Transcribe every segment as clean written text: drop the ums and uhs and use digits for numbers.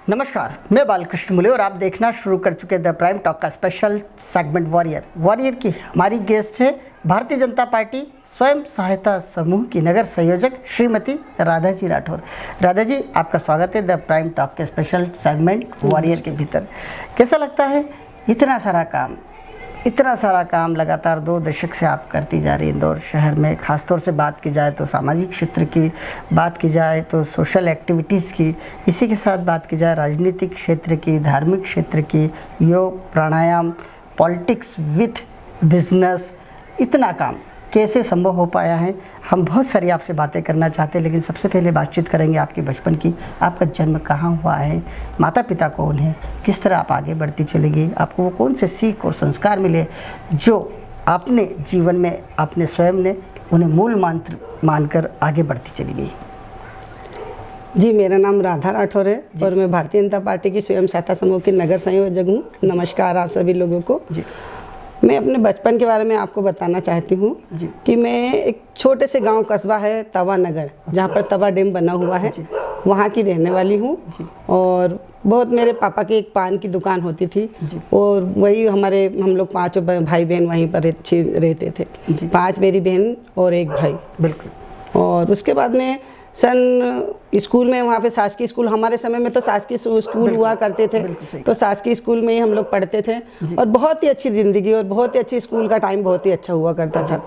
नमस्कार, मैं बालकृष्ण मुले और आप देखना शुरू कर चुके द प्राइम टॉक का स्पेशल सेगमेंट वॉरियर की हमारी गेस्ट है भारतीय जनता पार्टी स्वयं सहायता समूह की नगर संयोजक श्रीमती राधा जी राठौर। राधा जी, आपका स्वागत है द प्राइम टॉक के स्पेशल सेगमेंट वॉरियर के भीतर। कैसा लगता है इतना सारा काम लगातार 2 दशक से आप करती जा रही इंदौर शहर में, ख़ासतौर से बात की जाए तो सामाजिक क्षेत्र की, बात की जाए तो सोशल एक्टिविटीज़ की, इसी के साथ बात की जाए राजनीतिक क्षेत्र की, धार्मिक क्षेत्र की, योग प्राणायाम, पॉलिटिक्स विथ बिजनेस, इतना काम कैसे संभव हो पाया है? हम बहुत सारी आपसे बातें करना चाहते हैं, लेकिन सबसे पहले बातचीत करेंगे आपके बचपन की। आपका जन्म कहाँ हुआ है, माता पिता कौन है, किस तरह आप आगे बढ़ती चली गई, आपको वो कौन से सीख और संस्कार मिले जो आपने जीवन में आपने स्वयं ने उन्हें मूल मंत्र मानकर आगे बढ़ती चली गई? जी, मेरा नाम राधा राठौर है और मैं भारतीय जनता पार्टी की स्वयं सहायता समूह की नगर संयोजक हूँ। नमस्कार आप सभी लोगों को। जी, मैं अपने बचपन के बारे में आपको बताना चाहती हूँ कि मैं एक छोटे से गांव कस्बा है तवा नगर, जहाँ पर तवा डैम बना हुआ है, वहाँ की रहने वाली हूँ। और बहुत मेरे पापा की एक पान की दुकान होती थी और वही हम लोग 5 भाई बहन वहीं पर रहते थे। 5 मेरी बहन और 1 भाई। बिल्कुल। और उसके बाद में स्कूल में, वहाँ पे शासकीय स्कूल, हमारे समय में तो शासकीय स्कूल हुआ करते थे, तो शासकीय स्कूल में ही हम लोग पढ़ते थे और बहुत ही अच्छी ज़िंदगी और बहुत ही अच्छी स्कूल का टाइम बहुत ही अच्छा हुआ करता था।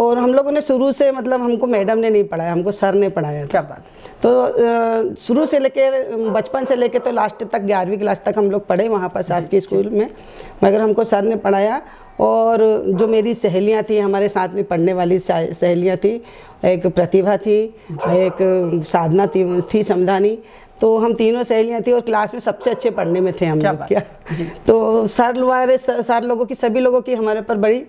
और हम लोगों ने शुरू से, मतलब हमको मैडम ने नहीं पढ़ाया, हमको सर ने पढ़ाया। क्या बात! तो शुरू से लेके, बचपन से लेके तो लास्ट तक 11वीं क्लास तक हम लोग पढ़े वहाँ पर शासकीय स्कूल में, मगर हमको सर ने पढ़ाया। और जो मेरी सहेलियां थी, हमारे साथ में पढ़ने वाली सहेलियां थी, एक प्रतिभा थी, एक साधना थी समधानी, तो हम तीनों सहेलियां थी और क्लास में सबसे अच्छे पढ़ने में थे हम लोग। क्या तो सर लोगों की, सभी लोगों की हमारे पर बड़ी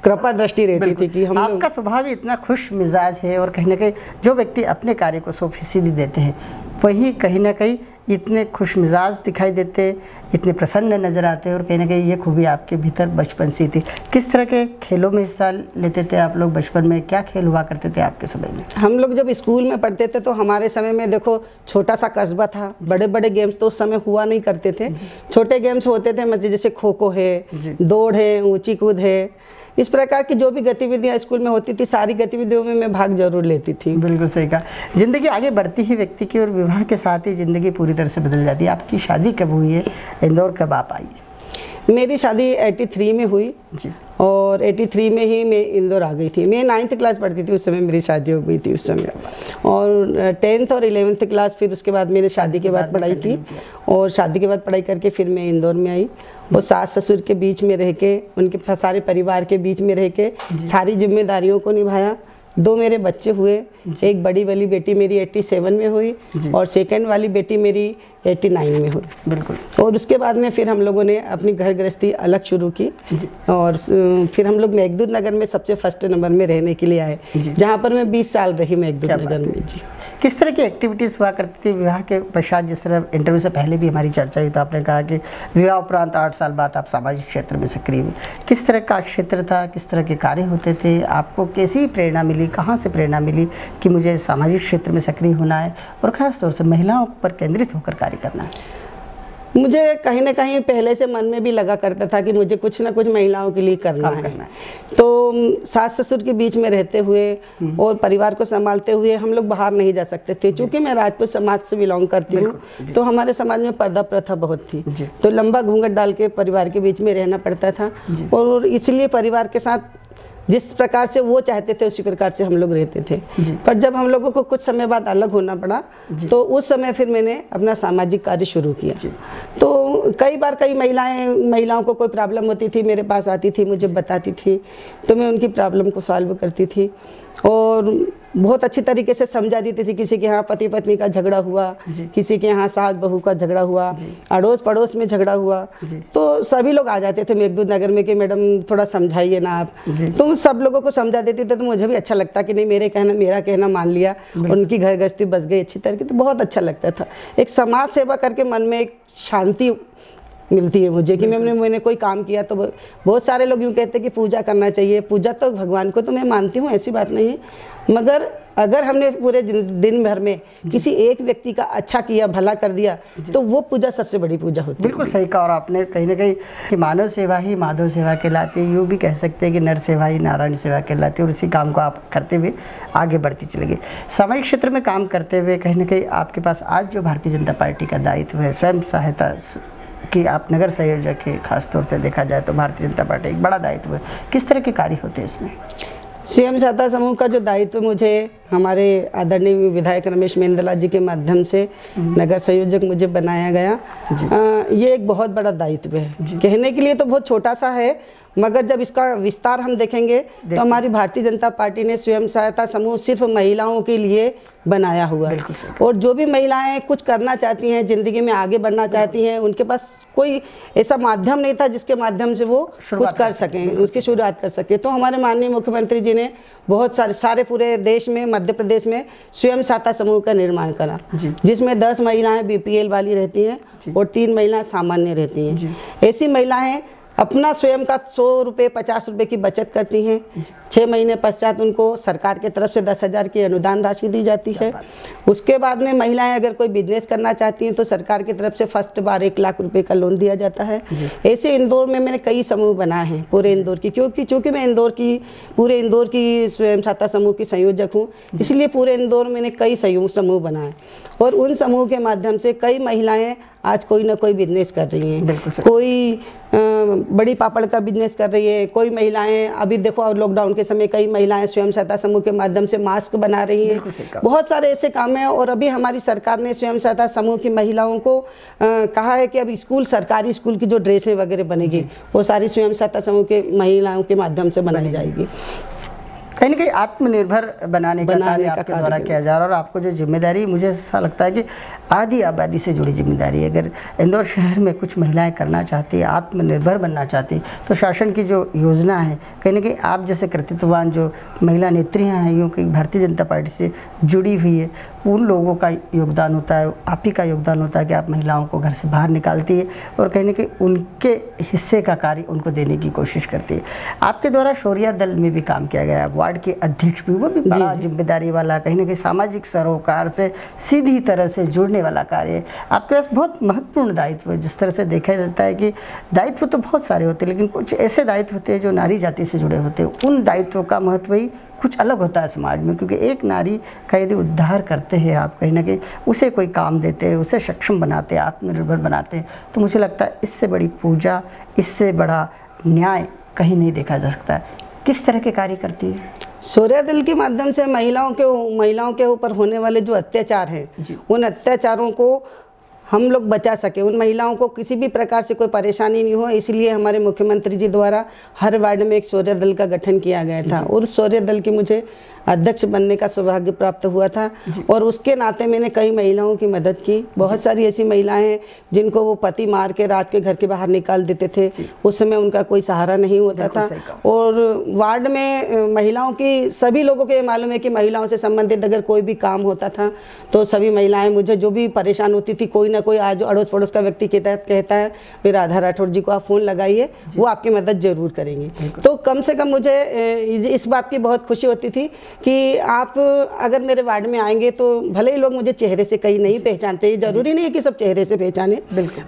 कृपा दृष्टि रहती थी कि हम लोग। आपका स्वभाव ही इतना खुश मिजाज है और कहीं ना कहीं जो व्यक्ति अपने कार्य को 100% देते हैं वही कहीं ना कहीं इतने खुश मिजाज दिखाई देते, इतने प्रसन्न नज़र आते हैं। और कहीं ना कहीं ये खूबी आपके भीतर बचपन से थी। किस तरह के खेलों में हिस्सा लेते थे आप लोग बचपन में? क्या खेल हुआ करते थे आपके समय में? हम लोग जब स्कूल में पढ़ते थे तो हमारे समय में देखो छोटा सा कस्बा था, बड़े बड़े गेम्स तो उस समय हुआ नहीं करते थे। छोटे गेम्स होते थे, मतलब जैसे खो खो है, दौड़ है, ऊंची कूद है, इस प्रकार की जो भी गतिविधियां स्कूल में होती थी, सारी गतिविधियों में मैं भाग जरूर लेती थी। बिल्कुल सही कहा। ज़िंदगी आगे बढ़ती ही व्यक्ति की और विवाह के साथ ही ज़िंदगी पूरी तरह से बदल जाती है। आपकी शादी कब हुई है? इंदौर कब आप आई? मेरी शादी 83 में हुई और 83 में ही मैं इंदौर आ गई थी। मैं 9th क्लास पढ़ती थी उस समय, मेरी शादी हो गई थी उस समय। और 10th और 11th क्लास फिर उसके बाद मैंने शादी के बाद पढ़ाई की और शादी के बाद पढ़ाई करके फिर मैं इंदौर में आई और सास ससुर के बीच में रह के, उनके सारे परिवार के बीच में रह के सारी जिम्मेदारियों को निभाया। 2 मेरे बच्चे हुए, एक बड़ी वाली बेटी मेरी 87 में हुई और सेकंड वाली बेटी मेरी 89 में हुई। बिल्कुल। और उसके बाद में फिर हम लोगों ने अपनी घर गृहस्थी अलग शुरू की और फिर हम लोग मेघदूत नगर में सबसे फर्स्ट नंबर में रहने के लिए आए, जहाँ पर मैं 20 साल रही मेघदूत नगर में। जी, किस तरह की एक्टिविटीज़ हुआ करती थी विवाह के पश्चात? जिस तरह इंटरव्यू से पहले भी हमारी चर्चा हुई तो आपने कहा कि विवाह उपरांत 8 साल बाद आप सामाजिक क्षेत्र में सक्रिय हुए। किस तरह का क्षेत्र था, किस तरह के कार्य होते थे, आपको कैसी प्रेरणा मिली, कहाँ से प्रेरणा मिली कि मुझे सामाजिक क्षेत्र में सक्रिय होना है और ख़ास तौर से महिलाओं पर केंद्रित होकर कार्य करना है? मुझे कहीं ना कहीं पहले से मन में भी लगा करता था कि मुझे कुछ ना कुछ महिलाओं के लिए करना है। तो सास ससुर के बीच में रहते हुए और परिवार को संभालते हुए हम लोग बाहर नहीं जा सकते थे। चूँकि मैं राजपूत समाज से बिलोंग करती हूँ, तो हमारे समाज में पर्दा प्रथा बहुत थी, तो लंबा घूंघट डाल के परिवार के बीच में रहना पड़ता था। और इसलिए परिवार के साथ जिस प्रकार से वो चाहते थे उसी प्रकार से हम लोग रहते थे। पर जब हम लोगों को कुछ समय बाद अलग होना पड़ा तो उस समय फिर मैंने अपना सामाजिक कार्य शुरू किया। तो कई बार कई महिलाओं को कोई प्रॉब्लम होती थी, मेरे पास आती थी, मुझे बताती थी, तो मैं उनकी प्रॉब्लम को सॉल्व करती थी और बहुत अच्छी तरीके से समझा देती थी। किसी के यहाँ पति पत्नी का झगड़ा हुआ, किसी के यहाँ सास बहू का झगड़ा हुआ, अड़ोस पड़ोस में झगड़ा हुआ, तो सभी लोग आ जाते थे मेघदूत नगर में कि मैडम थोड़ा समझाइए ना आप। तो सब लोगों को समझा देती थी, तो मुझे भी अच्छा लगता कि नहीं, मेरा कहना मान लिया, उनकी घर गृहस्थी बस गई अच्छी तरीके, तो बहुत अच्छा लगता था। एक समाज सेवा करके मन में एक शांति मिलती है मुझे कि मैंने कोई काम किया। तो बहुत सारे लोग यूँ कहते हैं कि पूजा करना चाहिए, पूजा तो भगवान को तो मैं मानती हूँ, ऐसी बात नहीं है, मगर अगर हमने पूरे दिन भर में किसी एक व्यक्ति का अच्छा किया, भला कर दिया, तो वो पूजा सबसे बड़ी पूजा होती है। बिल्कुल सही कहा। और आपने कहीं ना कहीं कि मानव सेवा ही माधव सेवा कहलाती है, यूँ भी कह सकते हैं कि नर सेवा ही नारायण सेवा कहलाती है। और इसी काम को आप करते हुए आगे बढ़ती चली गई। सामाजिक क्षेत्र में काम करते हुए कहीं ना कहीं आपके पास आज जो भारतीय जनता पार्टी का दायित्व है, स्वयं सहायता कि आप नगर संयोजक है, खासतौर से देखा जाए तो भारतीय जनता पार्टी एक बड़ा दायित्व है, किस तरह के कार्य होते हैं इसमें? स्वयं सहायता समूह का जो दायित्व मुझे हमारे आदरणीय विधायक रमेश मेंदला जी के माध्यम से नगर संयोजक मुझे बनाया गया, ये एक बहुत बड़ा दायित्व है। कहने के लिए तो बहुत छोटा सा है, मगर जब इसका विस्तार हम देखेंगे तो हमारी भारतीय जनता पार्टी ने स्वयं सहायता समूह सिर्फ महिलाओं के लिए बनाया हुआ है। और जो भी महिलाएं कुछ करना चाहती हैं, ज़िंदगी में आगे बढ़ना चाहती हैं, उनके पास कोई ऐसा माध्यम नहीं था जिसके माध्यम से वो कुछ कर सकें, उसकी शुरुआत कर सकें। तो हमारे माननीय मुख्यमंत्री जी ने बहुत सारे पूरे देश में, मध्य प्रदेश में स्वयं सहायता समूह का निर्माण करा, जिसमें 10 महिलाएं BPL वाली रहती हैं और 3 महिलाएं सामान्य रहती हैं। ऐसी महिलाएं अपना स्वयं का 100 रुपये 50 रुपये की बचत करती हैं। 6 महीने पश्चात उनको सरकार की तरफ से 10,000 की अनुदान राशि दी जाती है। उसके बाद में महिलाएं अगर कोई बिजनेस करना चाहती हैं तो सरकार की तरफ से फर्स्ट बार 1 लाख रुपए का लोन दिया जाता है। ऐसे इंदौर में मैंने कई समूह बनाए हैं पूरे इंदौर की, क्योंकि मैं पूरे इंदौर की स्वयं सहायता समूह की संयोजक हूँ, इसलिए पूरे इंदौर में मैंने कई समूह बनाए और उन समूह के माध्यम से कई महिलाएं आज कोई ना कोई बिजनेस कर रही हैं। कोई बड़ी पापड़ का बिजनेस कर रही है, कोई महिलाएं अभी देखो लॉकडाउन के समय कई महिलाएं स्वयं सहायता समूह के माध्यम से मास्क बना रही हैं। बहुत सारे ऐसे काम हैं। और अभी हमारी सरकार ने स्वयं सहायता समूह की महिलाओं को कहा है कि अब सरकारी स्कूल की जो ड्रेसें वगैरह बनेगी वो सारी स्वयं सहायता समूह के महिलाओं के माध्यम से बनाई जाएगी। कहीं ना कहीं आत्मनिर्भर बनाने का कार्य आपके द्वारा किया जा रहा है। और आपको जो जिम्मेदारी, मुझे ऐसा लगता है कि आधी आबादी से जुड़ी जिम्मेदारी है। अगर इंदौर शहर में कुछ महिलाएं करना चाहती है, आत्मनिर्भर बनना चाहती है, तो शासन की जो योजना है, कहीं ना कहीं आप जैसे कृतित्ववान जो महिला नेत्रियां हैं, यूँ कि भारतीय जनता पार्टी से जुड़ी हुई है, उन लोगों का योगदान होता है, आप ही का योगदान होता है कि आप महिलाओं को घर से बाहर निकालती है और कहीं ना कहीं उनके हिस्से का कार्य उनको देने की कोशिश करती है। आपके द्वारा शौर्या दल में भी काम किया गया, वार्ड के अध्यक्ष भी, वो भी बड़ा जिम्मेदारी वाला, कहीं ना कहीं सामाजिक सरोकार से सीधी तरह से जुड़ने वाला कार्य है। आपके पास बहुत महत्वपूर्ण दायित्व है। जिस तरह से देखा जाता है कि दायित्व तो बहुत सारे होते हैं, लेकिन कुछ ऐसे दायित्व होते हैं जो नारी जाति से जुड़े होते हैं। उन दायित्वों का महत्व ही कुछ अलग होता है समाज में, क्योंकि एक नारी का यदि उद्धार करते हैं आप, कहीं ना कहीं उसे कोई काम देते हैं, उसे सक्षम बनाते हैं, आत्मनिर्भर बनाते हैं, तो मुझे लगता है इससे बड़ी पूजा, इससे बड़ा न्याय कहीं नहीं देखा जा सकता है। किस तरह के कार्य करती है? शौर्या दल के माध्यम से महिलाओं के ऊपर होने वाले जो अत्याचार हैं, उन अत्याचारों को हम लोग बचा सके, उन महिलाओं को किसी भी प्रकार से कोई परेशानी नहीं हो, इसलिए हमारे मुख्यमंत्री जी द्वारा हर वार्ड में एक शौर्य दल का गठन किया गया था। और शौर्य दल की मुझे अध्यक्ष बनने का सौभाग्य प्राप्त हुआ था और उसके नाते मैंने कई महिलाओं की मदद की। बहुत सारी ऐसी महिलाएं हैं जिनको वो पति मार के रात के घर के बाहर निकाल देते थे, उस समय उनका कोई सहारा नहीं होता था। और वार्ड में महिलाओं की, सभी लोगों को ये मालूम है कि महिलाओं से संबंधित अगर कोई भी काम होता था तो सभी महिलाएं मुझे जो भी परेशान होती थी, कोई ना कोई आज अड़ोस पड़ोस का व्यक्ति कहता है वे राधा राठौर जी को आप फ़ोन लगाइए, वो आपकी मदद जरूर करेंगे। तो कम से कम मुझे इस बात की बहुत खुशी होती थी कि आप अगर मेरे वार्ड में आएंगे तो भले ही लोग मुझे चेहरे से कहीं नहीं पहचानते, जरूरी नहीं है कि सब चेहरे से पहचाने,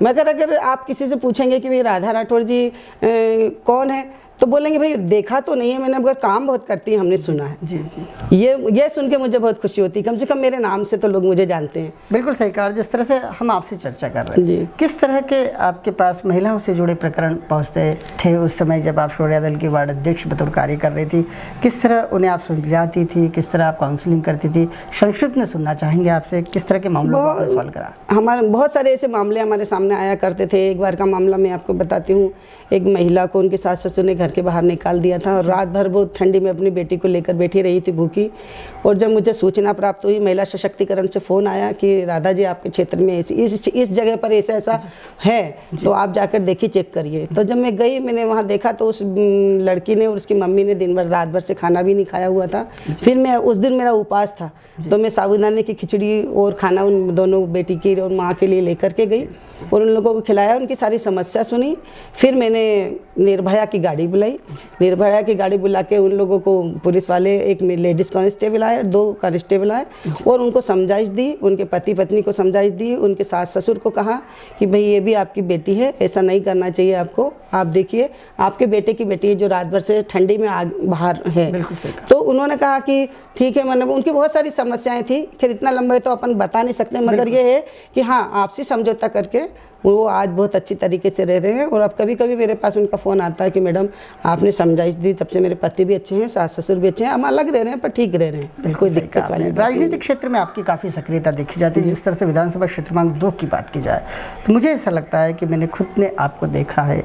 मगर अगर आप किसी से पूछेंगे कि भाई राधा राठौर जी कौन है, तो बोलेंगे भाई देखा तो नहीं है मैंने, मगर काम बहुत करती है, हमने सुना है। जी। ये सुन के मुझे बहुत खुशी होती है, कम से कम मेरे नाम से तो लोग मुझे जानते हैं। बिल्कुल सही कहा। जिस तरह से हम आपसे चर्चा कर रहे हैं जी, किस तरह के आपके पास महिलाओं से जुड़े प्रकरण पहुंचते थे उस समय जब आप शौर्या दल की वार्ड अध्यक्ष बतौर कार्य कर रही थी? किस तरह उन्हें आप सुलझाती थी, किस तरह आप काउंसलिंग करती थी? संक्षिप्त में सुनना चाहेंगे आपसे, किस तरह के मामलों को सॉल्व करा? हमारे बहुत सारे ऐसे मामले हमारे सामने आया करते थे। एक बार का मामला मैं आपको बताती हूँ। एक महिला को उनके सास ससुर ने घर के बाहर निकाल दिया था और रात भर वो ठंडी में अपनी बेटी को लेकर बैठी रही थी भूखी। और जब मुझे सूचना प्राप्त हुई, महिला सशक्तिकरण से फ़ोन आया कि राधा जी आपके क्षेत्र में इस जगह पर ऐसा है, तो आप जाकर देखिए, चेक करिए। तो जब मैं गई, मैंने वहाँ देखा तो उस लड़की ने और उसकी मम्मी ने दिन भर रात भर से खाना भी नहीं खाया हुआ था। फिर मैं उस दिन मेरा उपवास था, तो मैं साबूदाने की खिचड़ी और खाना उन दोनों बेटी की और माँ के लिए लेकर के गई और उन लोगों को खिलाया, उनकी सारी समस्या सुनी। फिर मैंने निर्भया की गाड़ी बुलाई, निर्भया की गाड़ी बुला के उन लोगों को पुलिस वाले, एक लेडीज़ कांस्टेबल आए, 2 कांस्टेबल आए और उनको समझाइश दी, उनके पति पत्नी को समझाइश दी, उनके सास ससुर को कहा कि भाई ये भी आपकी बेटी है, ऐसा नहीं करना चाहिए आपको, आप देखिए आपके बेटे की बेटी है जो रात भर से ठंडी में बाहर है। तो उन्होंने कहा कि ठीक है, मतलब उनकी बहुत सारी समस्याएं थी, फिर इतना लंबा तो अपन बता नहीं सकते, मगर ये है कि हाँ आपसी समझौता करके वो आज बहुत अच्छी तरीके से रह रहे हैं। और अब कभी कभी मेरे पास उनका फ़ोन आता है कि मैडम आपने समझाइश दी, तब से मेरे पति भी अच्छे हैं, सास ससुर भी अच्छे हैं, हम अलग रह रहे हैं पर ठीक रह रहे हैं, बिल्कुल दिक्कत वाली। राजनीतिक क्षेत्र में आपकी काफ़ी सक्रियता देखी जाती है। जिस तरह से विधानसभा क्षेत्र क्रमांक 2 की बात की जाए तो मुझे ऐसा लगता है कि मैंने खुद ने आपको देखा है,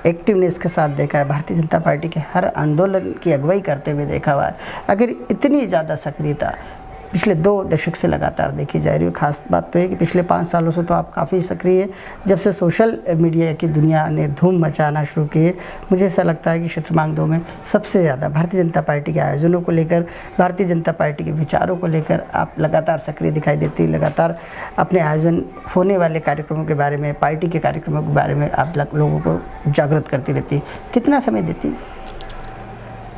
एक्टिवनेस के साथ देखा है, भारतीय जनता पार्टी के हर आंदोलन की अगुवाई करते हुए देखा हुआ है। अगर इतनी ज़्यादा सक्रियता पिछले 2 दशक से लगातार देखी जा रही है, खास बात तो है कि पिछले 5 सालों से तो आप काफ़ी सक्रिय है। जब से सोशल मीडिया की दुनिया ने धूम मचाना शुरू की है, मुझे ऐसा लगता है कि क्षेत्र क्रमांक 2 में सबसे ज़्यादा भारतीय जनता पार्टी के आयोजनों को लेकर, भारतीय जनता पार्टी के विचारों को लेकर आप लगातार सक्रिय दिखाई देती है। लगातार अपने आयोजन होने वाले कार्यक्रमों के बारे में, पार्टी के कार्यक्रमों के बारे में आप लोगों को जागृत करती रहती है। कितना समय देती है?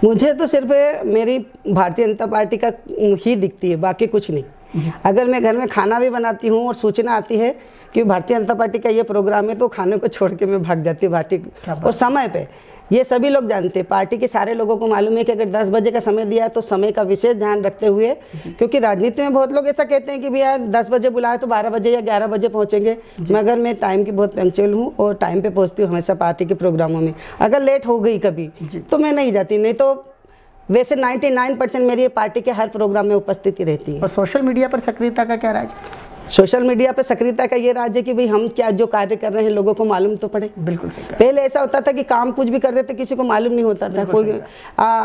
मुझे तो सिर्फ मेरी भारतीय जनता पार्टी का ही दिखती है, बाकी कुछ नहीं। अगर मैं घर में खाना भी बनाती हूँ और सूचना आती है कि भारतीय जनता पार्टी का ये प्रोग्राम है, तो खाने को छोड़ के मैं भाग जाती हूँ पार्टी, और समय पे। ये सभी लोग जानते हैं, पार्टी के सारे लोगों को मालूम है कि अगर 10 बजे का समय दिया है तो समय का विशेष ध्यान रखते हुए, क्योंकि राजनीति में बहुत लोग ऐसा कहते हैं कि भैया 10 बजे बुलाए तो 12 बजे या 11 बजे पहुंचेंगे, मगर मैं टाइम की बहुत पंक्चुअल हूँ और टाइम पे पहुंचती हूँ हमेशा पार्टी के प्रोग्रामों में। अगर लेट हो गई कभी तो मैं नहीं जाती, नहीं तो वैसे 99% मेरी पार्टी के हर प्रोग्राम में उपस्थिति रहती है। और सोशल मीडिया पर सक्रियता का क्या राज? सोशल मीडिया पर सक्रियता का ये राज है कि भाई हम क्या जो कार्य कर रहे हैं लोगों को मालूम तो पड़े। बिल्कुल सही। पहले ऐसा होता था कि काम कुछ भी करते थे किसी को मालूम नहीं होता था, कोई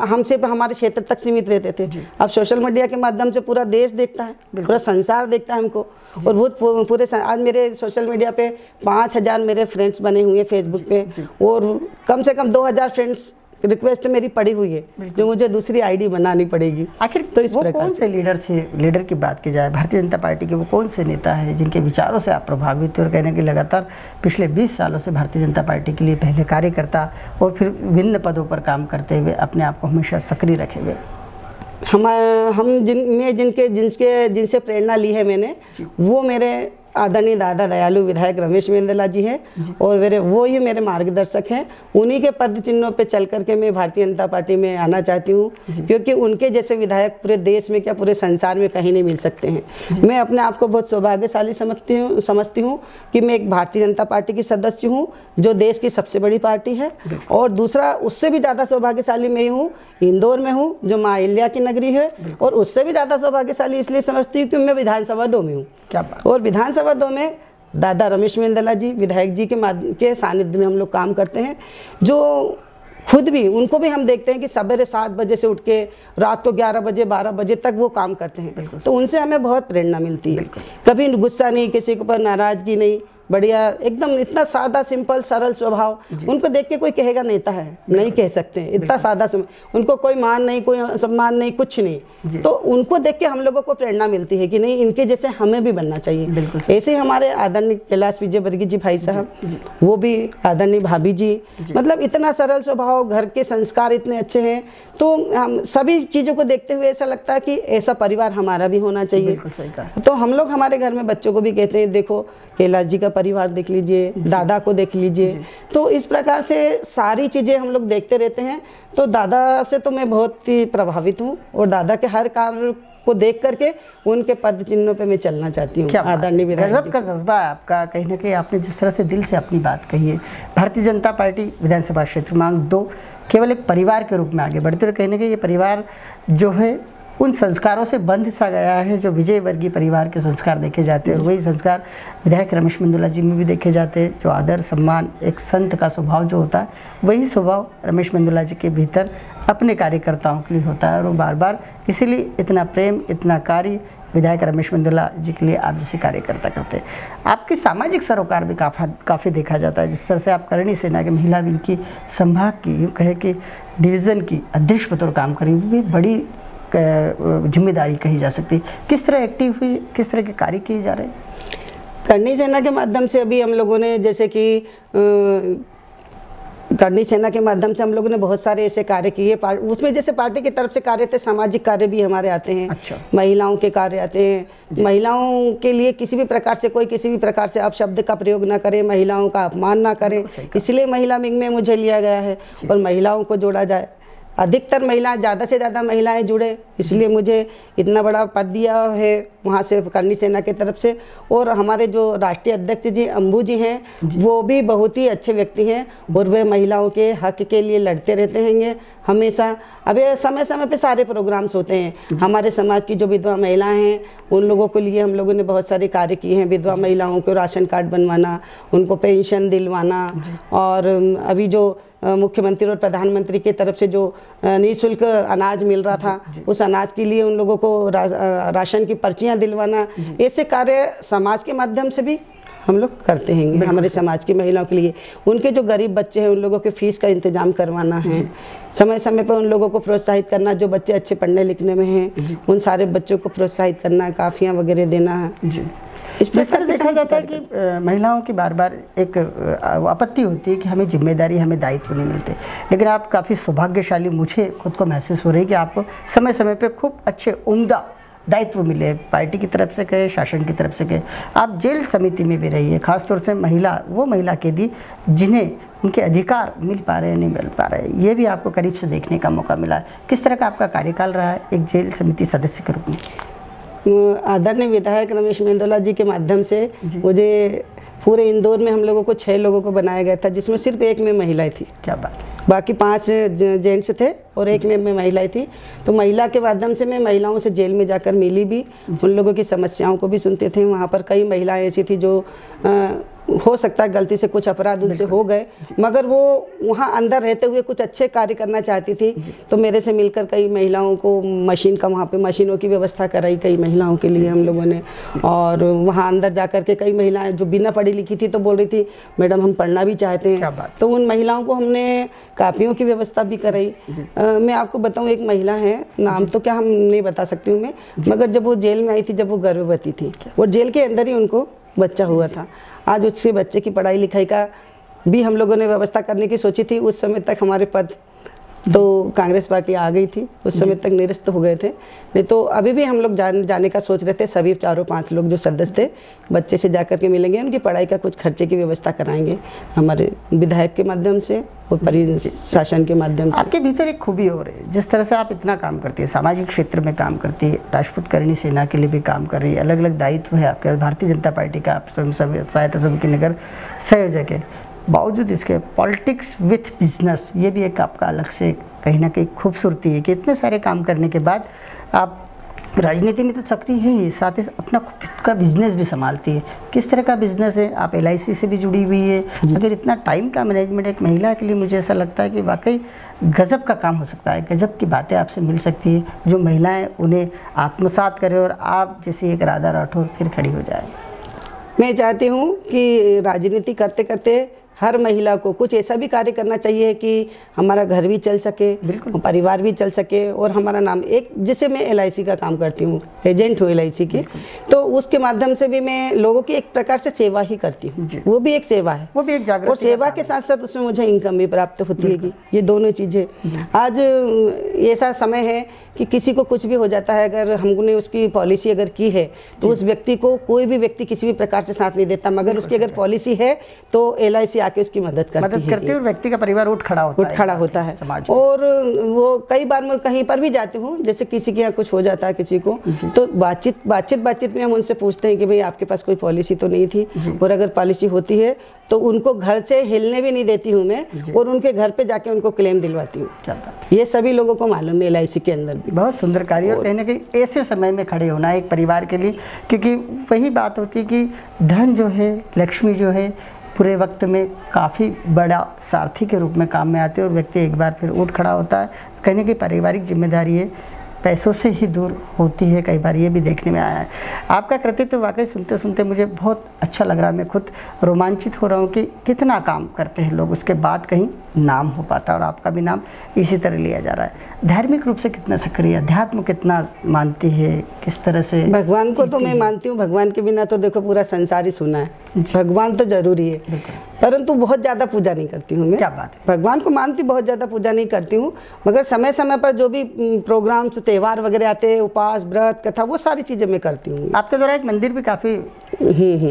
हम सिर्फ हमारे क्षेत्र तक सीमित रहते थे। अब सोशल मीडिया के माध्यम से पूरा देश देखता है, पूरा संसार देखता है हमको, और बहुत पूरे आज मेरे सोशल मीडिया पे 5000 मेरे फ्रेंड्स बने हुए हैं फेसबुक पे, और कम से कम 2000 फ्रेंड्स रिक्वेस्ट मेरी पड़ी हुई है जो मुझे दूसरी आईडी बनानी पड़ेगी। आखिर तो इस कौन से लीडर की बात की जाए, भारतीय जनता पार्टी के वो कौन से नेता हैं जिनके विचारों से आप प्रभावित और कहने की लगातार पिछले 20 सालों से भारतीय जनता पार्टी के लिए पहले कार्यकर्ता और फिर विभिन्न पदों पर काम करते हुए अपने आप को हमेशा सक्रिय रखे हुए? हम जिनसे प्रेरणा ली है मैंने, वो मेरे आदरणीय दादा दयालु विधायक रमेश मेंदला जी हैं, और वो ही मेरे मार्गदर्शक हैं। उन्हीं के पद चिन्हों पे चल करके मैं भारतीय जनता पार्टी में आना चाहती हूँ, क्योंकि उनके जैसे विधायक पूरे देश में क्या पूरे संसार में कहीं नहीं मिल सकते हैं। मैं अपने आप को बहुत सौभाग्यशाली समझती हूँ कि मैं एक भारतीय जनता पार्टी की सदस्य हूँ जो देश की सबसे बड़ी पार्टी है। और दूसरा उससे भी ज़्यादा सौभाग्यशाली मैं हूँ, इंदौर में हूँ जो माँ अहिल्या की नगरी है, और उससे भी ज़्यादा सौभाग्यशाली इसलिए समझती हूँ कि मैं विधानसभा 2 में हूँ। और विधानसभा 2 में दादा रमेश मेंदला जी विधायक जी के सानिध्य में हम लोग काम करते हैं, जो खुद भी उनको भी हम देखते हैं कि सवेरे 7 बजे से उठ के रात को 11 बजे 12 बजे तक वो काम करते हैं। तो उनसे हमें बहुत प्रेरणा मिलती है। कभी गुस्सा नहीं, किसी के ऊपर नाराजगी नहीं, बढ़िया एकदम इतना सादा सिंपल सरल स्वभाव। उनको देख के कोई कहेगा नेता है, नहीं कह सकते, इतना सादा उनको कोई मान नहीं, कोई सम्मान नहीं, कुछ नहीं। तो उनको देख के हम लोगों को प्रेरणा मिलती है कि नहीं इनके जैसे हमें भी बनना चाहिए। ऐसे ही हमारे आदरणीय कैलाश विजयवर्गीय जी भाई साहब, वो भी आदरणीय भाभी जी, मतलब इतना सरल स्वभाव, घर के संस्कार इतने अच्छे हैं। तो हम सभी चीज़ों को देखते हुए ऐसा लगता है कि ऐसा परिवार हमारा भी होना चाहिए। तो हम लोग हमारे घर में बच्चों को भी कहते हैं देखो कैलाश जी का परिवार देख लीजिए, दादा को देख लीजिए। तो इस प्रकार से सारी चीज़ें हम लोग देखते रहते हैं। तो दादा से तो मैं बहुत ही प्रभावित हूँ, और दादा के हर कार्य को देख करके उनके पद चिन्हों पे मैं चलना चाहती हूँ। आदरणीय विधायक गजब का जज्बा है आपका, कहीं ना कहीं आपने जिस तरह से दिल से अपनी बात कही है। भारतीय जनता पार्टी विधानसभा क्षेत्र क्रमांक 2 केवल एक परिवार के रूप में आगे बढ़ते हुए कहीं ना कहीं ये परिवार जो है उन संस्कारों से बंध सा गया है जो विजय वर्गीय परिवार के संस्कार देखे जाते हैं, और वही संस्कार विधायक रमेश मेंदला जी में भी देखे जाते हैं। जो आदर सम्मान, एक संत का स्वभाव जो होता है, वही स्वभाव रमेश मेंदला जी के भीतर अपने कार्यकर्ताओं के लिए होता है, और वो बार बार इसीलिए इतना प्रेम, इतना कार्य विधायक रमेश मेंदला जी के लिए आप जैसे कार्यकर्ता करते हैं। आपकी सामाजिक सरोकार भी काफ़ी देखा जाता है। जिस तरह से आप करणी सेना के महिला विंग की संभाग की, यूँ कहे कि डिवीज़न की अध्यक्ष बतौर काम करी, वो भी बड़ी जिम्मेदारी कही जा सकती है। किस तरह एक्टिव हुई, किस तरह के कार्य किए जा रहे हैं? करणी सेना के माध्यम से अभी हम लोगों ने जैसे कि करनी सेना के माध्यम से हम लोगों ने बहुत सारे ऐसे कार्य किए। उसमें जैसे पार्टी की तरफ से कार्य थे, सामाजिक कार्य भी हमारे आते हैं। अच्छा। महिलाओं के कार्य आते हैं। महिलाओं के लिए किसी भी प्रकार से कोई किसी भी प्रकार से अपशब्द का प्रयोग ना करे, महिलाओं का अपमान ना करे, इसलिए महिला विंग में मुझे लिया गया है और महिलाओं को जोड़ा जाए। अधिकतर महिलाएं, ज़्यादा से ज़्यादा महिलाएं जुड़े, इसलिए मुझे इतना बड़ा पद दिया है वहाँ से करनी सेना की तरफ से। और हमारे जो राष्ट्रीय अध्यक्ष जी अंबू जी हैं, वो भी बहुत ही अच्छे व्यक्ति हैं और वे महिलाओं के हक के लिए लड़ते रहते हैं हमेशा। अब समय समय पे सारे प्रोग्राम्स होते हैं। हमारे समाज की जो विधवा महिलाएं हैं उन लोगों के लिए हम लोगों ने बहुत सारे कार्य किए हैं। विधवा महिलाओं को राशन कार्ड बनवाना, उनको पेंशन दिलवाना, और अभी जो मुख्यमंत्री और प्रधानमंत्री की तरफ से जो निःशुल्क अनाज मिल रहा था, उस अनाज के लिए उन लोगों को राशन की पर्चियां दिलवाना, ऐसे कार्य समाज के माध्यम से भी हम लोग करते हैं। हमारे समाज की महिलाओं के लिए उनके जो गरीब बच्चे हैं उन लोगों के फीस का इंतजाम करवाना है, समय समय पर उन लोगों को प्रोत्साहित करना, जो बच्चे अच्छे पढ़ने लिखने में हैं उन सारे बच्चों को प्रोत्साहित करना, काफियाँ वगैरह देना है। इस प्रकार देखा जाता है कि महिलाओं की बार बार एक आपत्ति होती है कि हमें जिम्मेदारी, हमें दायित्व नहीं मिलते, लेकिन आप काफ़ी सौभाग्यशाली, मुझे खुद को महसूस हो रही है कि आपको समय समय पे खूब अच्छे उम्दा दायित्व मिले, पार्टी की तरफ से कहे, शासन की तरफ से कहे। आप जेल समिति में भी रही है, खासतौर से वो महिला कैदी जिन्हें उनके अधिकार मिल पा रहे हैं, नहीं मिल पा रहे, ये भी आपको करीब से देखने का मौका मिला है। किस तरह का आपका कार्यकाल रहा है एक जेल समिति सदस्य के रूप में? आदरणीय विधायक रमेश मेंदोला जी के माध्यम से मुझे पूरे इंदौर में हम लोगों को 6 लोगों को बनाया गया था, जिसमें सिर्फ 1 में महिलाएं थी। क्या बात है। बाकी 5 जेंट्स थे और 1 में महिलाएं थी। तो महिला के माध्यम से मैं महिलाओं से जेल में जाकर मिली भी, उन लोगों की समस्याओं को भी सुनते थे। वहाँ पर कई महिलाएं ऐसी थी जो हो सकता है गलती से कुछ अपराध उनसे हो गए, मगर वो वहाँ अंदर रहते हुए कुछ अच्छे कार्य करना चाहती थी। तो मेरे से मिलकर कई महिलाओं को मशीन का, वहाँ पे मशीनों की व्यवस्था कराई कई महिलाओं के लिए हम लोगों ने। और वहाँ अंदर जाकर के कई महिलाएं जो बिना पढ़ी लिखी थी तो बोल रही थी मैडम हम पढ़ना भी चाहते हैं, तो उन महिलाओं को हमने कापियों की व्यवस्था भी कराई। मैं आपको बताऊँ, एक महिला है, नाम तो क्या हम नहीं बता सकती हूँ मैं, मगर जब वो जेल में आई थी, जब वो गर्भवती थी और जेल के अंदर ही उनको बच्चा हुआ था। आज उसके बच्चे की पढ़ाई लिखाई का भी हम लोगों ने व्यवस्था करने की सोची थी। उस समय तक हमारे पद तो कांग्रेस पार्टी आ गई थी, उस समय तक निरस्त हो गए थे, नहीं तो अभी भी हम लोग जाने का सोच रहे थे। सभी 4-5 लोग जो सदस्य थे बच्चे से जाकर के मिलेंगे, उनकी पढ़ाई का कुछ खर्चे की व्यवस्था कराएंगे हमारे विधायक के माध्यम से और शासन के माध्यम से। आपके भीतर एक खूबी हो रही है, जिस तरह से आप इतना काम करती है, सामाजिक क्षेत्र में काम करती है, राजपूत करणी सेना के लिए भी काम कर रही है, अलग अलग दायित्व है आपके, भारतीय जनता पार्टी का आप स्वयं सहायता समूह के नगर संयोजक है। बावजूद इसके पॉलिटिक्स विथ बिजनेस, ये भी एक आपका अलग से कहीं ना कहीं खूबसूरती है कि इतने सारे काम करने के बाद आप राजनीति में तो सक्रिय है ही, साथ ही अपना खुद का बिजनेस भी संभालती है। किस तरह का बिजनेस है? आप LIC से भी जुड़ी हुई है। अगर इतना टाइम का मैनेजमेंट एक महिला के लिए, मुझे ऐसा लगता है कि वाकई गजब का काम हो सकता है, गजब की बातें आपसे मिल सकती है, जो महिलाएं उन्हें आत्मसात करें और आप जैसी एक राधा राठौर फिर खड़ी हो जाए। मैं चाहती हूँ कि राजनीति करते करते हर महिला को कुछ ऐसा भी कार्य करना चाहिए कि हमारा घर भी चल सके, परिवार भी चल सके, और हमारा नाम एक, जैसे मैं LIC का काम करती हूँ, एजेंट हूँ LIC की, तो उसके माध्यम से भी मैं लोगों की एक प्रकार से सेवा ही करती हूँ। वो भी एक सेवा है, वो भी एक जागृति, और सेवा के साथ साथ उसमें मुझे इनकम भी प्राप्त होती है कि ये दोनों चीज़ें। आज ऐसा समय है कि किसी को कुछ भी हो जाता है, अगर हमने उसकी पॉलिसी अगर की है तो उस व्यक्ति को कोई भी व्यक्ति किसी भी प्रकार से साथ नहीं देता, मगर उसकी अगर पॉलिसी है तो LIC आके उसकी मदद करती है और व्यक्ति का परिवार उठ खड़ा होता है समाज। और वो कई बार मैं कहीं पर भी जाती हूँ, जैसे किसी के यहाँ कुछ हो जाता है किसी को, तो बातचीत में हम उनसे पूछते हैं कि भाई आपके पास कोई पॉलिसी तो नहीं थी, और अगर पॉलिसी होती है तो उनको घर से हिलने भी नहीं देती हूँ मैं, और उनके घर पे जाके उनको क्लेम दिलवाती हूँ। ये सभी लोगों को मालूम है LIC के अंदर भी। बहुत सुंदर कार्य, और कहीं ना कहीं ऐसे समय में खड़े होना एक परिवार के लिए, क्योंकि वही बात होती है कि धन जो है, लक्ष्मी जो है, पूरे वक्त में काफ़ी बड़ा सारथी के रूप में काम में आते हैं, और व्यक्ति एक बार फिर उठ खड़ा होता है। कहने की पारिवारिक जिम्मेदारी है, पैसों से ही दूर होती है, कई बार ये भी देखने में आया है। आपका कृतित्व वाकई सुनते सुनते मुझे बहुत अच्छा लग रहा है। मैं खुद रोमांचित हो रहा हूँ कि कितना काम करते हैं लोग, उसके बाद कहीं नाम हो पाता है, और आपका भी नाम इसी तरह लिया जा रहा है। धार्मिक रूप से कितना सक्रिय, अध्यात्म कितना मानती है, किस तरह से? भगवान को तो मैं मानती हूँ, भगवान के बिना तो देखो पूरा संसार ही सुना है, भगवान तो जरूरी है। परंतु बहुत ज़्यादा पूजा नहीं करती हूँ मैं। क्या बात है। भगवान को मानती, बहुत ज़्यादा पूजा नहीं करती हूँ, मगर समय समय पर जो भी प्रोग्राम्स त्यौहार वगैरह आते हैं, उपवास व्रत कथा, वो सारी चीज़ें मैं करती हूँ। आपके द्वारा एक मंदिर भी काफ़ी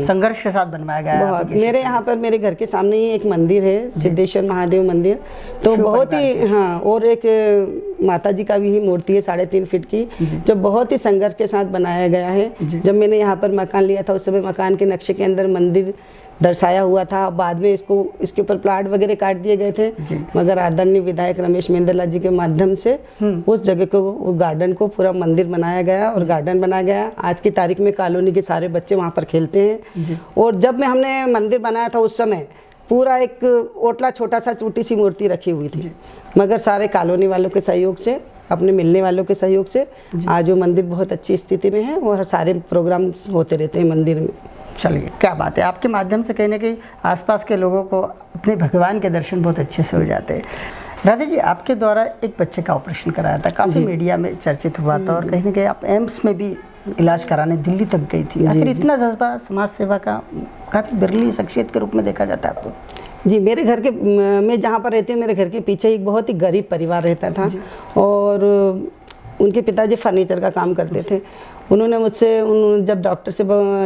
संघर्ष के साथ बनवाया गया है। बहुत, मेरे यहाँ पर मेरे घर के सामने ही एक मंदिर है, सिद्धेश्वर महादेव मंदिर, तो बहुत ही, हाँ, और एक माता जी का भी मूर्ति है 3.5 फीट की, जो बहुत ही संघर्ष के साथ बनाया गया है। जब मैंने यहाँ पर मकान लिया था उस समय मकान के नक्शे के अंदर मंदिर दर्शाया हुआ था। बाद में इसके ऊपर प्लाट वगैरह काट दिए गए थे, मगर आदरणीय विधायक रमेश मेंदला जी के माध्यम से उस जगह को, गार्डन को पूरा मंदिर बनाया गया और गार्डन बनाया गया। आज की तारीख में कॉलोनी के सारे बच्चे वहाँ पर खेलते हैं। और जब हमने मंदिर बनाया था उस समय पूरा एक ओटला छोटा सा छोटी सी मूर्ति रखी हुई थी, मगर सारे कॉलोनी वालों के सहयोग से, अपने मिलने वालों के सहयोग से आज वो मंदिर बहुत अच्छी स्थिति में है और सारे प्रोग्राम्स होते रहते हैं मंदिर में। चलिए, क्या बात है, आपके माध्यम से कहीं ना कहीं आसपास के लोगों को अपने भगवान के दर्शन बहुत अच्छे से हो जाते हैं। राधे जी, आपके द्वारा एक बच्चे का ऑपरेशन कराया था, काफ़ी मीडिया में चर्चित हुआ था, और कहीं ना कहीं आप एम्स में भी इलाज कराने दिल्ली तक गई थी। आखिर इतना जज्बा समाज सेवा का, काफ़ी बिरली शख्सियत के रूप में देखा जाता है आपको। जी, मेरे घर के, मैं जहाँ पर रहती हूँ मेरे घर के पीछे एक बहुत ही गरीब परिवार रहता था, और उनके पिताजी फर्नीचर का काम करते थे। उन्होंने मुझसे, जब डॉक्टर से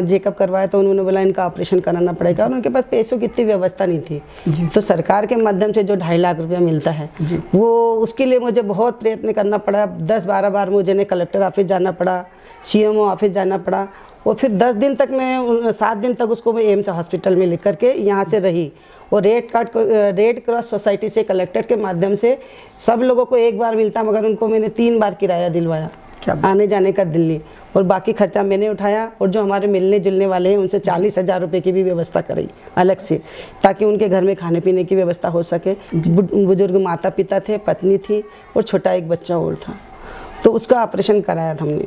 चेकअप करवाया तो उन्होंने बोला इनका ऑपरेशन कराना पड़ेगा, और उनके पास पैसों की इतनी व्यवस्था नहीं थी। तो सरकार के माध्यम से जो 2.5 लाख रुपया मिलता है, वो उसके लिए मुझे बहुत प्रयत्न करना पड़ा। 10-12 बार मुझे कलेक्टर ऑफिस जाना पड़ा, CMO ऑफिस जाना पड़ा, और फिर 10 दिन तक मैं, 7 दिन तक उसको मैं एम्स हॉस्पिटल में लिख करके यहाँ से रही। और रेड क्रॉस सोसाइटी से, कलेक्टर के माध्यम से सब लोगों को एक बार मिलता, मगर उनको मैंने 3 बार किराया दिलवाया आने जाने का दिल्ली, और बाकी खर्चा मैंने उठाया। और जो हमारे मिलने जुलने वाले हैं उनसे 40,000 रुपये की भी व्यवस्था कराई अलग से, ताकि उनके घर में खाने पीने की व्यवस्था हो सके। बुजुर्ग माता पिता थे, पत्नी थी और छोटा एक बच्चा और था। तो उसका ऑपरेशन कराया था हमने।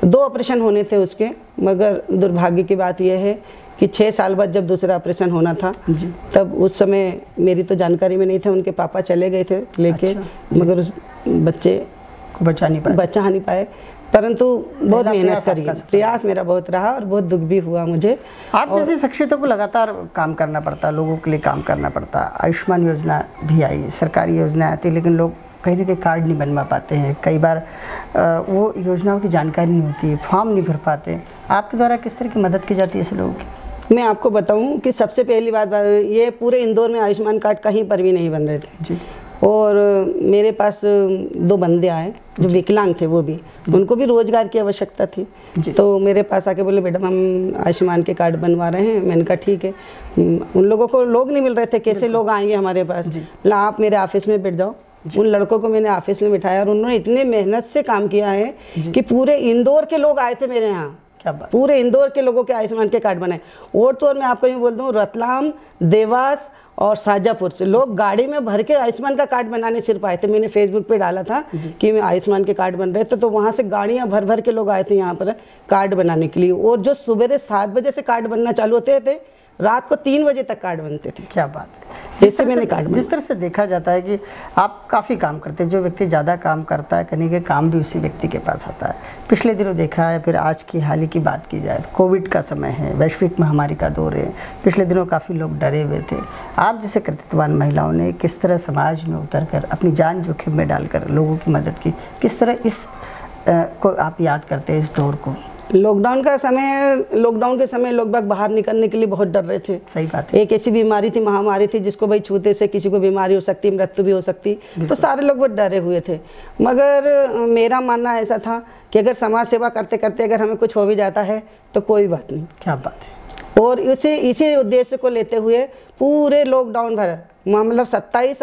2 ऑपरेशन होने थे उसके, मगर दुर्भाग्य की बात यह है कि 6 साल बाद जब दूसरा ऑपरेशन होना था, तब उस समय मेरी तो जानकारी में नहीं था, उनके पापा चले गए थे लेके, मगर उस बच्चे को बचा नहीं पाए। परंतु बहुत मेहनत करी, प्रयास मेरा बहुत रहा और बहुत दुख भी हुआ मुझे। आप जैसी शख्सियतों को लगातार काम करना पड़ता, लोगों के लिए काम करना पड़ता। आयुष्मान योजना भी आई, सरकारी योजना आती, लेकिन लोग कहीं ना कहीं कार्ड नहीं बनवा पाते हैं। कई बार वो योजनाओं की जानकारी नहीं होती है, फॉर्म नहीं भर पाते। आपके द्वारा किस तरह की मदद की जाती है ऐसे लोगों की? मैं आपको बताऊं कि सबसे पहली बात, ये पूरे इंदौर में आयुष्मान कार्ड कहीं पर भी नहीं बन रहे थे जी। और मेरे पास 2 बंदे आए जो विकलांग थे, वो भी, उनको भी रोजगार की आवश्यकता थी। तो मेरे पास आके बोले मैडम हम आयुष्मान के कार्ड बनवा रहे हैं। मैंने कहा ठीक है। उन लोगों को लोग नहीं मिल रहे थे, कैसे लोग आएंगे हमारे पास, बोला आप मेरे ऑफिस में बैठ जाओ। उन लड़कों को मैंने ऑफिस में बिठाया और उन्होंने इतने मेहनत से काम किया है कि पूरे इंदौर के लोग आए थे मेरे यहाँ। क्या बात। पूरे इंदौर के लोगों के आयुष्मान के कार्ड बनाए। और तो और मैं आपको यूँ बोल दूँ, रतलाम, देवास और शाजापुर से लोग गाड़ी में भर के आयुष्मान का कार्ड बनाने सिर्फ आए थे। मैंने फेसबुक पे डाला था कि मैं आयुष्मान के कार्ड बन रहे थे, तो वहाँ से गाड़ियाँ भर भर के लोग आए थे यहाँ पर कार्ड बनाने के लिए। और जो सुबह 7 बजे से कार्ड बनना चालू होते थे, रात को 3 बजे तक कार्ड बनते थे। क्या बात है। जैसे मैंने कार्ड, जिस तरह से देखा जाता है कि आप काफ़ी काम करते हैं, जो व्यक्ति ज़्यादा काम करता है कहीं के काम भी उसी व्यक्ति के पास आता है। पिछले दिनों देखा है, फिर आज की हाल ही की बात की जाए तो कोविड का समय है, वैश्विक महामारी का दौर है। पिछले दिनों काफ़ी लोग डरे हुए थे। आप जैसे कर्तव्यवान महिलाओं ने किस तरह समाज में उतर कर अपनी जान जोखिम में डालकर लोगों की मदद की, किस तरह इस को आप याद करते हैं इस दौर को? लॉकडाउन के समय लोग बाग बाहर निकलने के लिए बहुत डर रहे थे। सही बात है। एक ऐसी बीमारी थी, महामारी थी, जिसको भाई छूते से किसी को बीमारी हो सकती, मृत्यु भी हो सकती, तो सारे लोग बहुत डरे हुए थे। मगर मेरा मानना ऐसा था कि अगर समाज सेवा करते करते अगर हमें कुछ हो भी जाता है तो कोई बात नहीं। क्या बात है। और इसी उद्देश्य को लेते हुए पूरे लॉकडाउन भर, मतलब 27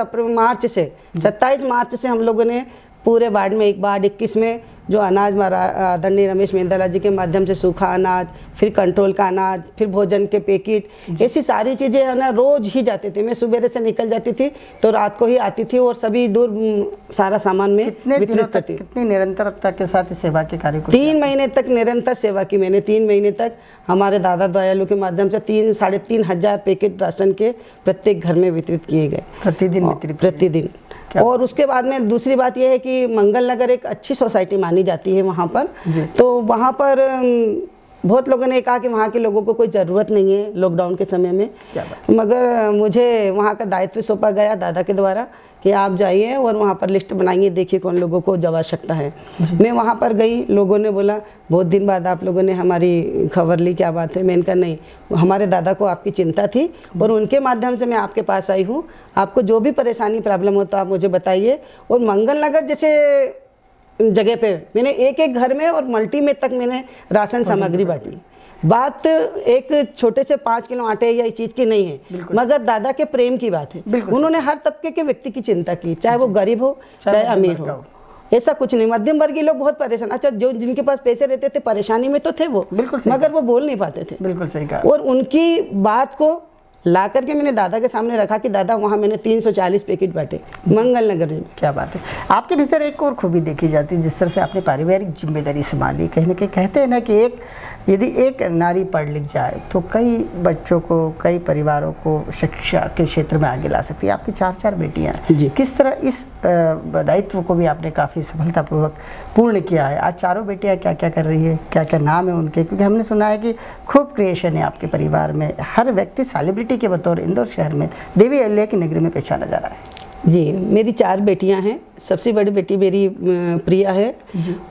मार्च से हम लोगों ने पूरे वार्ड में, एक वार्ड 21 में जो अनाज आदरणीय रमेश मेंदला जी के माध्यम से सूखा अनाज, फिर कंट्रोल का अनाज, फिर भोजन के पैकेट, ऐसी सारी चीज़ें है ना, रोज ही जाती थी। मैं सुबह से निकल जाती थी तो रात को ही आती थी और सभी दूर सारा सामान में वितरित करती। कितनी निरंतरता के साथ सेवा के कार्य को? 3 महीने तक निरंतर सेवा की मैंने। 3 महीने तक हमारे दादा दयालु के माध्यम से 3-3.5 हजार पैकेट राशन के प्रत्येक घर में वितरित किए गए, प्रतिदिन। और उसके बाद में दूसरी बात यह है कि मंगल नगर एक अच्छी सोसाइटी मानी जाती है वहाँ पर, तो वहाँ पर बहुत लोगों ने कहा कि वहाँ के लोगों को कोई ज़रूरत नहीं है लॉकडाउन के समय में, मगर मुझे वहाँ का दायित्व सौंपा गया दादा के द्वारा कि आप जाइए और वहाँ पर लिस्ट बनाइए, देखिए कौन लोगों को जब आवश्यकता है। मैं वहाँ पर गई, लोगों ने बोला बहुत दिन बाद आप लोगों ने हमारी खबर ली, क्या बात है? मैंने कहा नहीं, हमारे दादा को आपकी चिंता थी और उनके माध्यम से मैं आपके पास आई हूँ। आपको जो भी परेशानी प्रॉब्लम हो तो आप मुझे बताइए। और मंगल नगर जैसे जगह पे मैंने एक एक घर में और मल्टी में तक मैंने राशन सामग्री बांटी। बात एक छोटे से 5 किलो आटे या इस चीज़ की नहीं है, मगर दादा के प्रेम की बात है। उन्होंने हर तबके के व्यक्ति की चिंता की, चाहे वो गरीब हो चाहे अमीर हो, ऐसा कुछ नहीं। मध्यम वर्गीय लोग बहुत परेशान, अच्छा जो जिनके पास पैसे रहते थे परेशानी में तो थे वो, मगर वो बोल नहीं पाते थे। बिल्कुल सही कहा। और उनकी बात को ला करके मैंने दादा के सामने रखा कि दादा वहाँ मैंने 340 पैकेट बांटे मंगल नगर में। क्या बात है। आपके भीतर एक और खूबी देखी जाती है, जिस तरह से आपने पारिवारिक जिम्मेदारी संभाली। कहीं ना कहीं कहते हैं ना कि यदि एक नारी पढ़ लिख जाए तो कई बच्चों को, कई परिवारों को शिक्षा के क्षेत्र में आगे ला सकती है। आपकी 4 बेटियां हैं, किस तरह इस दायित्व को भी आपने काफ़ी सफलतापूर्वक पूर्ण किया है। आज 4 बेटियां क्या क्या कर रही है, क्या क्या नाम है उनके? क्योंकि हमने सुना है कि खूब क्रिएशन है आपके परिवार में, हर व्यक्ति सेलिब्रिटी के बतौर इंदौर शहर में देवी अहिल्या की नगरी में पहचाना जा रहा है। जी, मेरी 4 बेटियां हैं। सबसे बड़ी बेटी मेरी प्रिया है,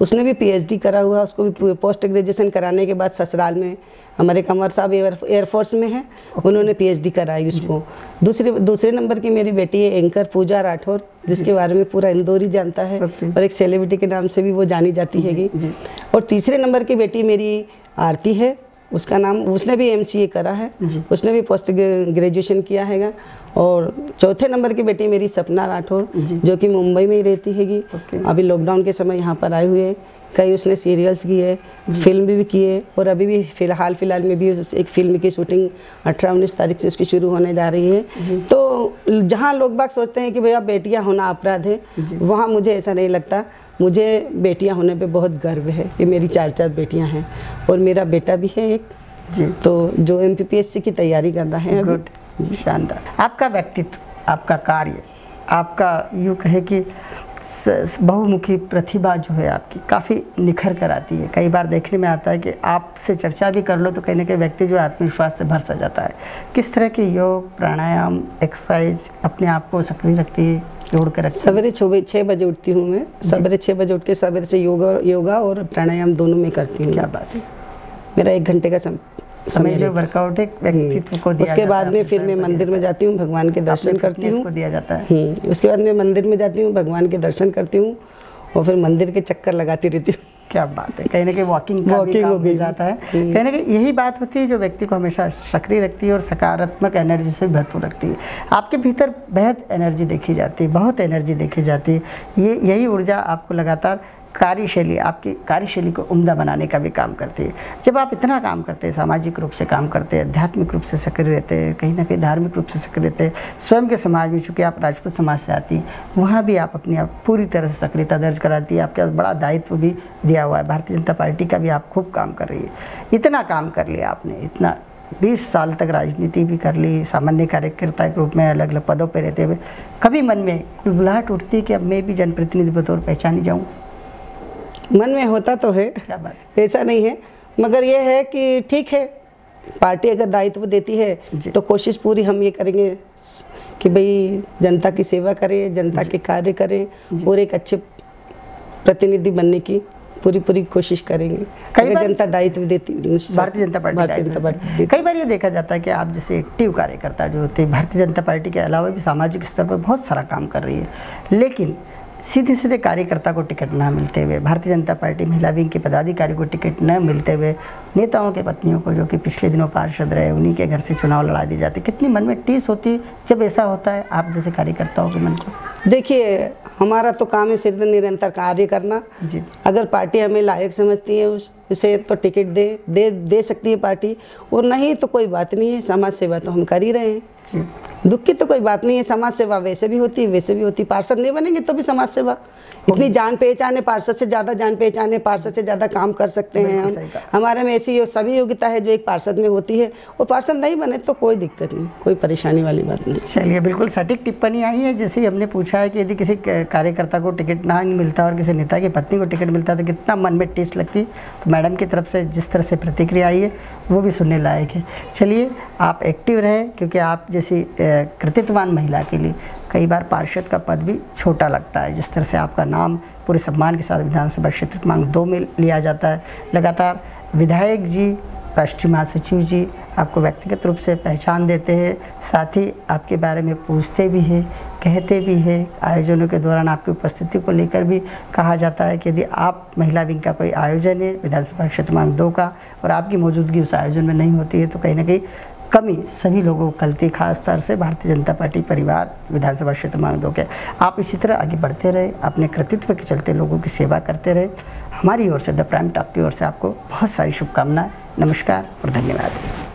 उसने भी पीएचडी करा हुआ, उसको भी पोस्ट ग्रेजुएशन कराने के बाद ससुराल में हमारे कंवर साहब एयरफोर्स में हैं, उन्होंने पीएचडी कराई उसको। दूसरे नंबर की मेरी बेटी है एंकर पूजा राठौर, जिसके बारे में पूरा इंदौर ही जानता है और एक सेलिब्रिटी के नाम से भी वो जानी जाती हैगी। और तीसरे नंबर की बेटी मेरी आरती है, उसका नाम, उसने भी एमसीए करा है, उसने भी पोस्ट ग्रेजुएशन किया हैगा। और चौथे नंबर की बेटी मेरी सपना राठौर, जो कि मुंबई में ही रहती हैगी। अभी लॉकडाउन के समय यहाँ पर आए हुए हैं। कई उसने सीरियल्स किए, फिल्म भी की है, और अभी भी फिलहाल में भी एक फिल्म की शूटिंग 18-19 तारीख से उसकी शुरू होने जा रही है। तो जहाँ लोग बाग सोचते हैं कि भैया बेटियाँ होना अपराध है, वहाँ मुझे ऐसा नहीं लगता। मुझे बेटियाँ होने पे बहुत गर्व है कि मेरी 4 बेटियाँ हैं, और मेरा बेटा भी है एक तो जो MPPSC की तैयारी कर रहा है। गुड, शानदार। आपका व्यक्तित्व, आपका कार्य, आपका यूँ कहे कि बहुमुखी प्रतिभा जो है आपकी काफ़ी निखर कर आती है। कई बार देखने में आता है कि आपसे चर्चा भी कर लो तो कहीं ना कहीं व्यक्ति जो आत्मविश्वास से भर सा जाता है। किस तरह के योग, प्राणायाम, एक्सरसाइज अपने आप को सक्रिय रखती है, जोड़ कर रखती है? सवेरे 6 बजे उठती हूँ मैं, सवेरे 6 बजे उठ के सवेरे से योगा और प्राणायाम दोनों में करती हूँ। क्या बात है। मेरा 1 घंटे का समय जो वर्कआउट एक व्यक्तित्व को दिया उसके बाद में फिर मैं मंदिर में जाती हूँ, भगवान के दर्शन करती हूँ। दिया जाता है। उसके बाद मैं मंदिर में जाती हूँ, भगवान के दर्शन करती हूँ और फिर मंदिर के चक्कर लगाती रहती हूँ। क्या बात है। कहीं ना कहीं वॉकिंग हो जाता है। कहीं ना कहीं यही बात होती है जो व्यक्ति को हमेशा सक्रिय रखती है और सकारात्मक एनर्जी से भरपूर रखती है। आपके भीतर बेहद एनर्जी देखी जाती है, बहुत एनर्जी देखी जाती है। यही ऊर्जा आपको लगातार कार्यशैली, आपकी कार्यशैली को उम्दा बनाने का भी काम करती है। जब आप इतना काम करते हैं, सामाजिक रूप से काम करते हैं, आध्यात्मिक रूप से सक्रिय रहते हैं, कहीं ना कहीं धार्मिक रूप से सक्रिय रहते हैं, स्वयं के समाज में, चूँकि आप राजपूत समाज से आती हैं, वहाँ भी आप अपनी पूरी तरह से सक्रियता दर्ज कराती है। आपके पास बड़ा दायित्व भी दिया हुआ है, भारतीय जनता पार्टी का भी आप खूब काम कर रही है। इतना काम कर लिया आपने, इतना 20 साल तक राजनीति भी कर ली, सामान्य कार्यकर्ता के रूप में अलग अलग पदों पर रहते हुए, कभी मन में बुलाहट उठती है कि अब मैं भी जनप्रतिनिधि के तौर पहचानी जाऊँ? मन में होता तो है, ऐसा नहीं है, मगर यह है कि ठीक है, पार्टी अगर दायित्व देती है तो कोशिश पूरी हम ये करेंगे कि भाई जनता की सेवा करें, जनता के कार्य करें और एक अच्छे प्रतिनिधि बनने की पूरी कोशिश करेंगे। कई बार जनता दायित्व देती, भारतीय जनता पार्टी कई बार ये देखा जाता है कि आप जैसे एक्टिव कार्यकर्ता जो होते हैं, भारतीय जनता पार्टी के अलावा भी सामाजिक स्तर पर बहुत सारा काम कर रही है, लेकिन सीधे कार्यकर्ता को टिकट ना मिलते हुए, भारतीय जनता पार्टी महिला विंग के पदाधिकारी को टिकट न मिलते हुए, नेताओं के पत्नियों को जो कि पिछले दिनों पार्षद रहे, उन्हीं के घर से चुनाव लड़ा दी जाती, कितनी मन में टीस होती जब ऐसा होता है आप जैसे कार्यकर्ताओं के मन को? देखिए, हमारा तो काम है सिर्फ निरंतर कार्य करना जी। अगर पार्टी हमें लायक समझती है उसे तो टिकट दे सकती है पार्टी, और नहीं तो कोई बात नहीं है, समाज सेवा तो हम कर ही रहे हैं जी। दुख की तो कोई बात नहीं है, समाज सेवा वैसे भी होती है, वैसे भी होती है। पार्षद नहीं बनेंगे तो भी समाज सेवा, इतनी जान पहचान है, पार्षद से ज़्यादा जान पहचान है, पार्षद से ज़्यादा काम कर सकते हैं हम। हमारे में ऐसी सभी योग्यता है जो एक पार्षद में होती है, और पार्षद नहीं बने तो कोई दिक्कत नहीं, कोई परेशानी वाली बात नहीं। चलिए, बिल्कुल सटीक टिप्पणी आई है। जैसे हमने पूछा है कि यदि किसी कार्यकर्ता को टिकट ना मिलता और किसी नेता की पत्नी को टिकट मिलता तो कितना मन में टीस लगती। तो मैडम की तरफ से जिस तरह से प्रतिक्रिया आई है वो भी सुनने लायक है। चलिए, आप एक्टिव रहें, क्योंकि आप जैसी कृतित्ववान महिला के लिए कई बार पार्षद का पद भी छोटा लगता है। जिस तरह से आपका नाम पूरे सम्मान के साथ विधानसभा क्षेत्र क्रमांक 2 में लिया जाता है, लगातार विधायक जी, राष्ट्रीय महासचिव जी आपको व्यक्तिगत रूप से पहचान देते हैं, साथ ही आपके बारे में पूछते भी हैं, कहते भी हैं। आयोजनों के दौरान आपकी उपस्थिति को लेकर भी कहा जाता है कि यदि आप महिला विंग का कोई आयोजन है विधानसभा क्षेत्र क्रमांक 2 का और आपकी मौजूदगी उस आयोजन में नहीं होती है तो कहीं ना कहीं कमी सभी लोगों को खलती, खास तौर से भारतीय जनता पार्टी परिवार विधानसभा क्षेत्र क्रमांक 2 के। आप इसी तरह आगे बढ़ते रहे, अपने कृतित्व के चलते लोगों की सेवा करते रहे। हमारी ओर से, द प्राइम टॉक की ओर से आपको बहुत सारी शुभकामनाएं। नमस्कार और धन्यवाद।